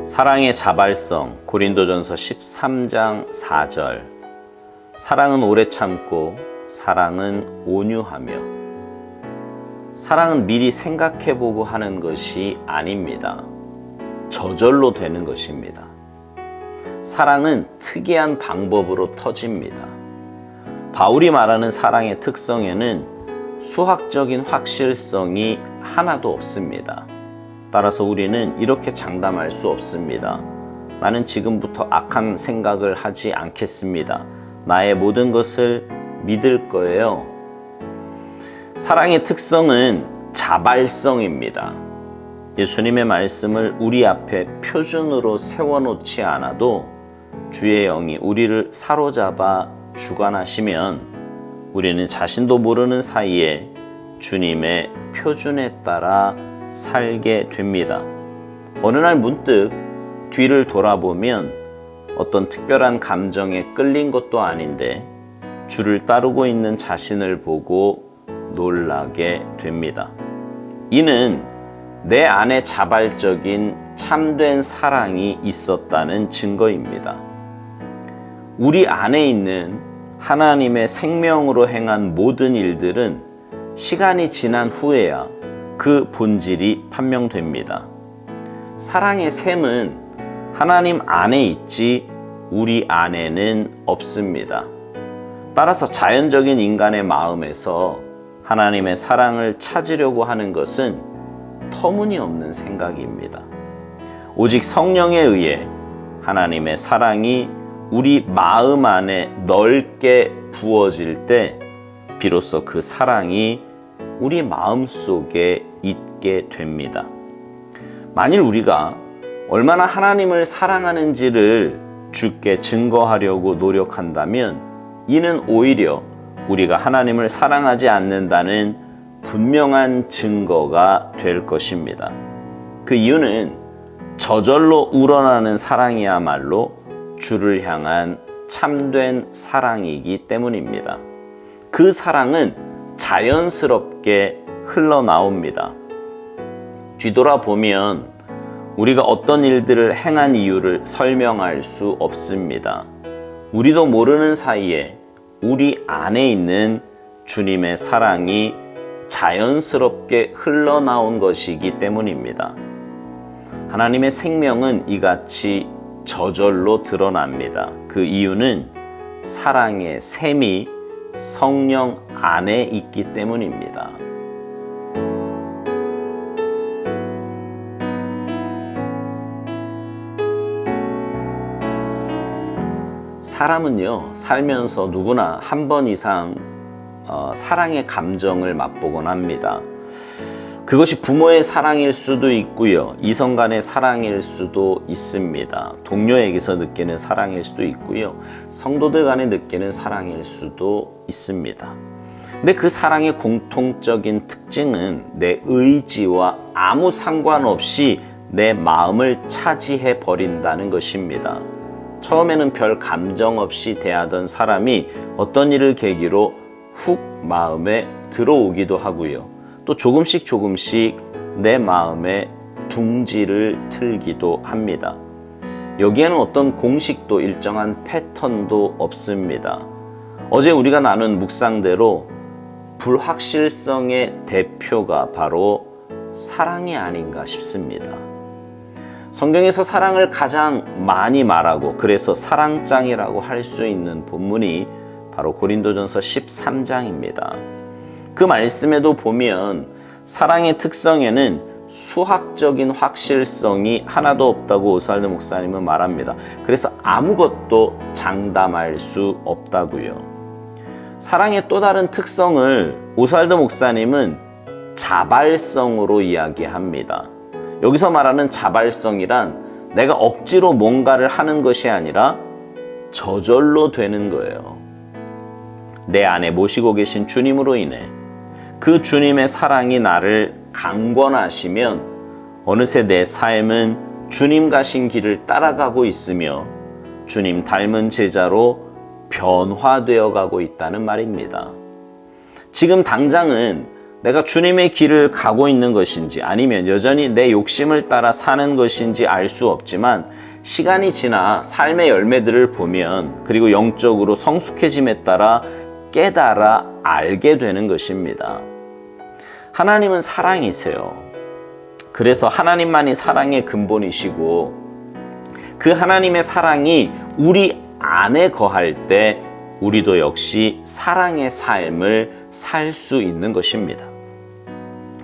사랑의 자발성, 고린도전서 13장 4절. 사랑은 오래 참고 사랑은 온유하며. 사랑은 미리 생각해보고 하는 것이 아닙니다. 저절로 되는 것입니다. 사랑은 특이한 방법으로 터집니다. 바울이 말하는 사랑의 특성에는 수학적인 확실성이 하나도 없습니다. 따라서 우리는 이렇게 장담할 수 없습니다. 나는 지금부터 악한 생각을 하지 않겠습니다. 나의 모든 것을 믿을 거예요. 사랑의 특성은 자발성입니다. 예수님의 말씀을 우리 앞에 표준으로 세워놓지 않아도 주의 영이 우리를 사로잡아 주관하시면 우리는 자신도 모르는 사이에 주님의 표준에 따라 살게 됩니다. 어느 날 문득 뒤를 돌아보면 어떤 특별한 감정에 끌린 것도 아닌데 주를 따르고 있는 자신을 보고 놀라게 됩니다. 이는 내 안에 자발적인 참된 사랑이 있었다는 증거입니다. 우리 안에 있는 하나님의 생명으로 행한 모든 일들은 시간이 지난 후에야 그 본질이 판명됩니다. 사랑의 샘은 하나님 안에 있지 우리 안에는 없습니다. 따라서 자연적인 인간의 마음에서 하나님의 사랑을 찾으려고 하는 것은 터무니없는 생각입니다. 오직 성령에 의해 하나님의 사랑이 우리 마음 안에 넓게 부어질 때 비로소 그 사랑이 우리 마음 속에 있게 됩니다. 만일 우리가 얼마나 하나님을 사랑하는지를 주께 증거하려고 노력한다면 이는 오히려 우리가 하나님을 사랑하지 않는다는 분명한 증거가 될 것입니다. 그 이유는 저절로 우러나는 사랑이야말로 주를 향한 참된 사랑이기 때문입니다. 그 사랑은 자연스럽게 흘러나옵니다. 뒤돌아보면 우리가 어떤 일들을 행한 이유를 설명할 수 없습니다. 우리도 모르는 사이에 우리 안에 있는 주님의 사랑이 자연스럽게 흘러나온 것이기 때문입니다. 하나님의 생명은 이같이 저절로 드러납니다. 그 이유는 사랑의 샘이 성령 안에 있기 때문입니다. 사람은요, 살면서 누구나 한 번 이상 사랑의 감정을 맛보곤 합니다. 그것이 부모의 사랑일 수도 있고요, 이성 간의 사랑일 수도 있습니다. 동료에게서 느끼는 사랑일 수도 있고요, 성도들 간에 느끼는 사랑일 수도 있습니다. 근데 그 사랑의 공통적인 특징은 내 의지와 아무 상관없이 내 마음을 차지해 버린다는 것입니다. 처음에는 별 감정 없이 대하던 사람이 어떤 일을 계기로 훅 마음에 들어오기도 하고요, 또 조금씩 내 마음에 둥지를 틀기도 합니다. 여기에는 어떤 공식도 일정한 패턴도 없습니다. 어제 우리가 나눈 묵상대로 불확실성의 대표가 바로 사랑이 아닌가 싶습니다. 성경에서 사랑을 가장 많이 말하고 그래서 사랑장이라고 할 수 있는 본문이 바로 고린도전서 13장입니다. 그 말씀에도 보면 사랑의 특성에는 수학적인 확실성이 하나도 없다고 오스왈드 목사님은 말합니다. 그래서 아무것도 장담할 수 없다고요. 사랑의 또 다른 특성을 오스왈드 목사님은 자발성으로 이야기합니다. 여기서 말하는 자발성이란 내가 억지로 뭔가를 하는 것이 아니라 저절로 되는 거예요. 내 안에 모시고 계신 주님으로 인해 그 주님의 사랑이 나를 강권하시면 어느새 내 삶은 주님 가신 길을 따라가고 있으며 주님 닮은 제자로 변화되어 가고 있다는 말입니다. 지금 당장은 내가 주님의 길을 가고 있는 것인지 아니면 여전히 내 욕심을 따라 사는 것인지 알 수 없지만 시간이 지나 삶의 열매들을 보면 그리고 영적으로 성숙해짐에 따라 깨달아 알게 되는 것입니다. 하나님은 사랑이세요. 그래서 하나님만이 사랑의 근본이시고 그 하나님의 사랑이 우리 안에 거할 때 우리도 역시 사랑의 삶을 살 수 있는 것입니다.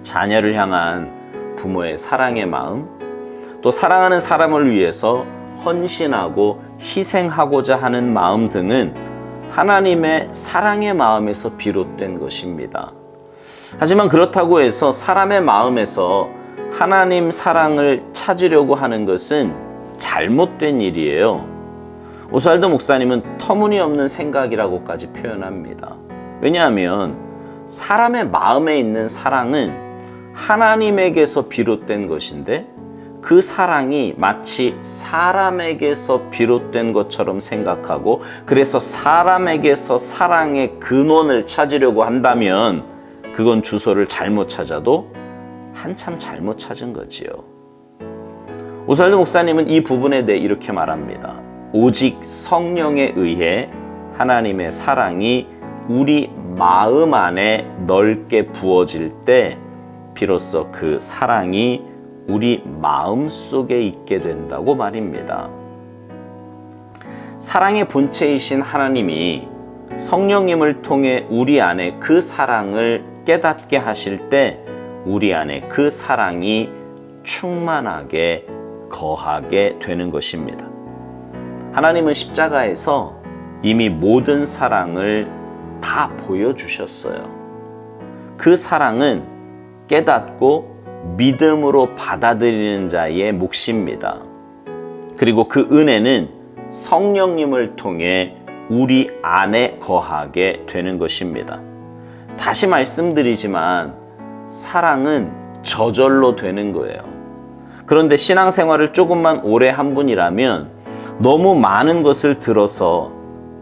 자녀를 향한 부모의 사랑의 마음, 또 사랑하는 사람을 위해서 헌신하고 희생하고자 하는 마음 등은 하나님의 사랑의 마음에서 비롯된 것입니다. 하지만 그렇다고 해서 사람의 마음에서 하나님 사랑을 찾으려고 하는 것은 잘못된 일이에요. 오스왈드 목사님은 터무니없는 생각이라고까지 표현합니다. 왜냐하면 사람의 마음에 있는 사랑은 하나님에게서 비롯된 것인데 그 사랑이 마치 사람에게서 비롯된 것처럼 생각하고 그래서 사람에게서 사랑의 근원을 찾으려고 한다면 그건 주소를 잘못 찾아도 한참 잘못 찾은 거지요. 오스왈드 목사님은 이 부분에 대해 이렇게 말합니다. 오직 성령에 의해 하나님의 사랑이 우리 마음 안에 넓게 부어질 때 비로소 그 사랑이 우리 마음 속에 있게 된다고 말입니다. 사랑의 본체이신 하나님이 성령님을 통해 우리 안에 그 사랑을 깨닫게 하실 때 우리 안에 그 사랑이 충만하게 거하게 되는 것입니다. 하나님은 십자가에서 이미 모든 사랑을 다 보여주셨어요. 그 사랑은 깨닫고 믿음으로 받아들이는 자의 몫입니다. 그리고 그 은혜는 성령님을 통해 우리 안에 거하게 되는 것입니다. 다시 말씀드리지만 사랑은 저절로 되는 거예요. 그런데 신앙생활을 조금만 오래 한 분이라면 너무 많은 것을 들어서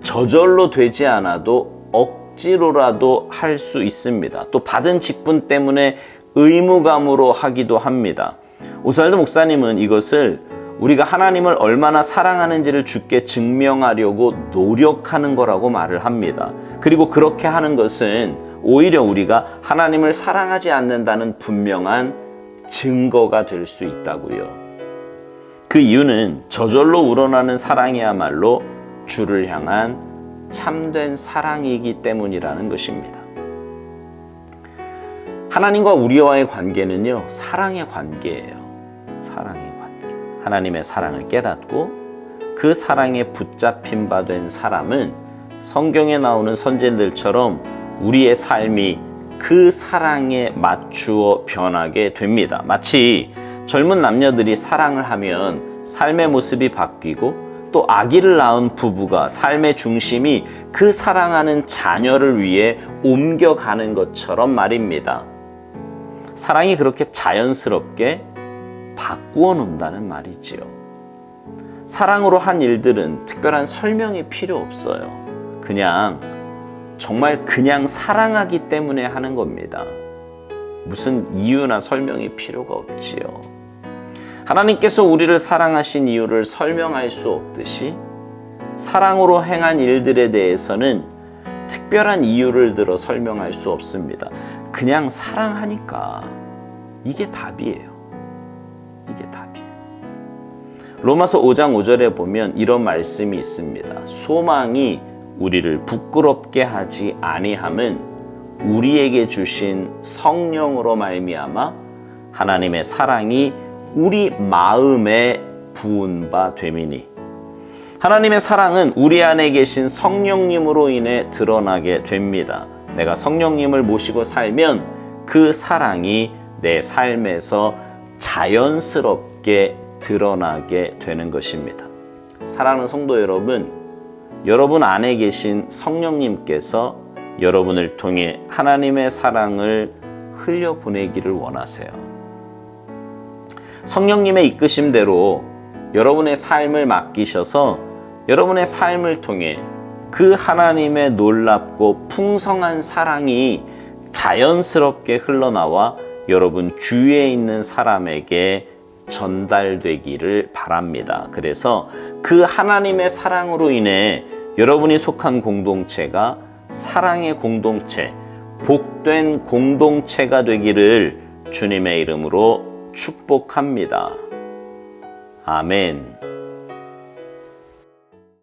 저절로 되지 않아도 억지로라도 할 수 있습니다. 또 받은 직분 때문에 의무감으로 하기도 합니다. 오스왈드 목사님은 이것을 우리가 하나님을 얼마나 사랑하는지를 주께 증명하려고 노력하는 거라고 말을 합니다. 그리고 그렇게 하는 것은 오히려 우리가 하나님을 사랑하지 않는다는 분명한 증거가 될 수 있다고요. 그 이유는 저절로 우러나는 사랑이야말로 주를 향한 참된 사랑이기 때문이라는 것입니다. 하나님과 우리와의 관계는요, 사랑의 관계예요. 사랑의 관계. 하나님의 사랑을 깨닫고 그 사랑에 붙잡힌 바 된 사람은 성경에 나오는 선지자들처럼 우리의 삶이 그 사랑에 맞추어 변하게 됩니다. 마치 젊은 남녀들이 사랑을 하면 삶의 모습이 바뀌고 또 아기를 낳은 부부가 삶의 중심이 그 사랑하는 자녀를 위해 옮겨가는 것처럼 말입니다. 사랑이 그렇게 자연스럽게 바꾸어 놓는다는 말이지요. 사랑으로 한 일들은 특별한 설명이 필요 없어요. 정말 그냥 사랑하기 때문에 하는 겁니다. 무슨 이유나 설명이 필요가 없지요. 하나님께서 우리를 사랑하신 이유를 설명할 수 없듯이 사랑으로 행한 일들에 대해서는 특별한 이유를 들어 설명할 수 없습니다. 그냥 사랑하니까 이게 답이에요. 이게 답이에요. 로마서 5장 5절에 보면 이런 말씀이 있습니다. 소망이 우리를 부끄럽게 하지 아니함은 우리에게 주신 성령으로 말미암아 하나님의 사랑이 우리 마음에 부은 바 됨이니. 하나님의 사랑은 우리 안에 계신 성령님으로 인해 드러나게 됩니다. 내가 성령님을 모시고 살면 그 사랑이 내 삶에서 자연스럽게 드러나게 되는 것입니다. 사랑하는 성도 여러분, 여러분 안에 계신 성령님께서 여러분을 통해 하나님의 사랑을 흘려보내기를 원하세요. 성령님의 이끄심대로 여러분의 삶을 맡기셔서 여러분의 삶을 통해 그 하나님의 놀랍고 풍성한 사랑이 자연스럽게 흘러나와 여러분 주위에 있는 사람에게 전달되기를 바랍니다. 그래서 그 하나님의 사랑으로 인해 여러분이 속한 공동체가 사랑의 공동체, 복된 공동체가 되기를 주님의 이름으로 축복합니다. 아멘.